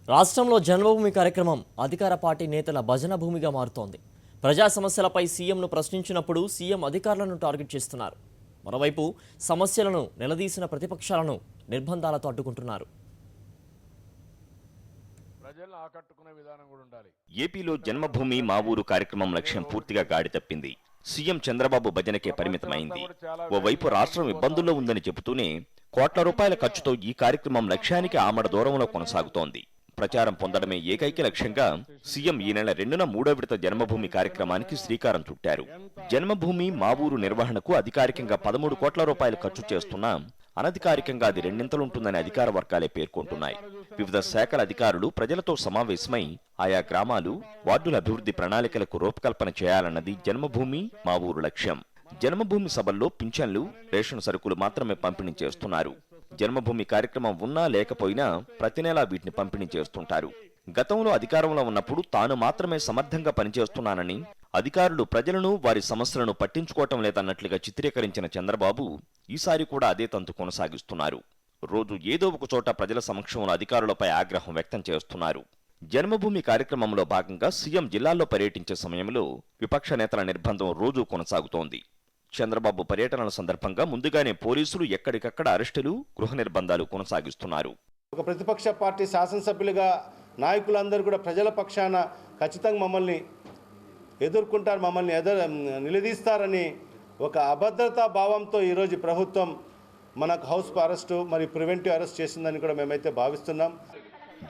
రాష్ట్రంలో జన్మభూమి కార్యక్రమం అధికార పార్టీ నేతల భజన భూమిగా మారుతోంది. ప్రజా సమస్యలపై సీఎంను ప్రశ్నించినప్పుడు సీఎం అధికారులను టార్గెట్ చేస్తున్నారు. మరోవైపు సమస్యలను నిలదీసిన ప్రతిపక్షాలను నిర్బంధాలతో అడ్డుకుంటున్నారు. ఏపీలో జన్మభూమి మా ఊరు కార్యక్రమం లక్ష్యం పూర్తిగా గాడి తప్పింది. సీఎం చంద్రబాబు భజనకే పరిమితమైంది. ఓవైపు రాష్ట్రం ఇబ్బందుల్లో ఉందని చెబుతూనే కోట్ల రూపాయల ఖర్చుతో ఈ కార్యక్రమం లక్ష్యానికి ఆమడ దూరంలో కొనసాగుతోంది. ప్రచారం పొందడమే ఏకైక లక్ష్యంగా సీఎం ఈ నెల 2న 3వ విడత జన్మభూమి కార్యక్రమానికి శ్రీకారం చుట్టారు. జన్మభూమి మా ఊరు నిర్వహణకు అధికారికంగా 13 కోట్ల రూపాయలు ఖర్చు చేస్తున్నా అనధికారికంగా అది రెండింతలుంటుందని అధికార వర్గాలే పేర్కొంటున్నాయి. వివిధ శాఖల అధికారులు ప్రజలతో సమావేశమై ఆయా గ్రామాలు, వార్డుల అభివృద్ధి ప్రణాళికలకు రూపకల్పన చేయాలన్నది జన్మభూమి మా ఊరు లక్ష్యం. జన్మభూమి సభల్లో పింఛన్లు, రేషన్ సరుకులు మాత్రమే పంపిణీ చేస్తున్నారు. జన్మభూమి కార్యక్రమం ఉన్నా లేకపోయినా ప్రతి నెలా వీటిని పంపిణీ చేస్తుంటారు. గతంలో అధికారంలో ఉన్నప్పుడు తాను మాత్రమే సమర్థంగా పనిచేస్తున్నానని, అధికారులు ప్రజలను వారి సమస్యలను పట్టించుకోవటం లేదన్నట్లుగా చిత్రీకరించిన చంద్రబాబు ఈసారి కూడా అదే తంతు కొనసాగిస్తున్నారు. రోజు ఏదో ఒక చోట ప్రజల సమక్షంలో అధికారులపై ఆగ్రహం వ్యక్తం చేస్తున్నారు. జన్మభూమి కార్యక్రమంలో భాగంగా సీఎం జిల్లాల్లో పర్యటించే సమయంలో విపక్ష నేతల నిర్బంధం రోజూ కొనసాగుతోంది. చంద్రబాబు పర్యటనల సందర్భంగా ముందుగానే పోలీసులు ఎక్కడికక్కడ అరెస్టులు, గృహ నిర్బంధాలు కొనసాగిస్తున్నారు. ఒక ప్రతిపక్ష పార్టీ శాసనసభ్యులుగా నాయకులందరూ కూడా ప్రజల పక్షాన ఖచ్చితంగా మమ్మల్ని ఎదుర్కొంటారు, మమ్మల్ని నిలదీస్తారని ఒక అభద్రతా భావంతో ఈరోజు ప్రభుత్వం మనకు హౌస్ అరెస్టు మరియు ప్రివెంటివ్ అరెస్ట్ చేసిందని కూడా మేమైతే భావిస్తున్నాం.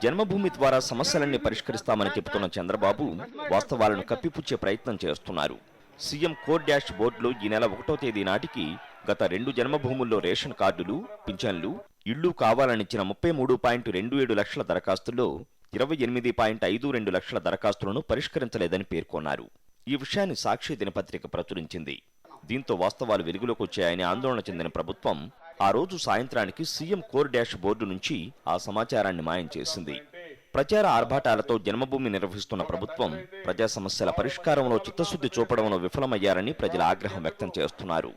జన్మభూమి ద్వారా సమస్యలన్నీ పరిష్కరిస్తామని చెబుతున్న చంద్రబాబు వాస్తవాలను కప్పిపుచ్చే ప్రయత్నం చేస్తున్నారు. సీఎం కోర్ డాష్ బోర్డులో ఈ నెల 1వ తేదీ నాటికి గత 2 జన్మభూముల్లో రేషన్ కార్డులు, పింఛన్లు, ఇళ్లు కావాలనిచ్చిన 33.27 లక్షల దరఖాస్తుల్లో 28.52 లక్షల దరఖాస్తులను పరిష్కరించలేదని పేర్కొన్నారు. ఈ విషయాన్ని సాక్షి దినపత్రిక ప్రచురించింది. దీంతో వాస్తవాలు వెలుగులోకి వచ్చాయని ఆందోళన చెందిన ప్రభుత్వం ఆ రోజు సాయంత్రానికి సీఎం కోర్ డాష్ బోర్డు నుంచి ఆ సమాచారాన్ని మాయం చేసింది. ప్రచార ఆర్భాటాలతో జన్మభూమి నిర్వహిస్తున్న ప్రభుత్వం ప్రజా సమస్యల పరిష్కారంలో చిత్తశుద్ధి చూపడంలో విఫలమయ్యారని ప్రజల ఆగ్రహం వ్యక్తం చేస్తున్నారు.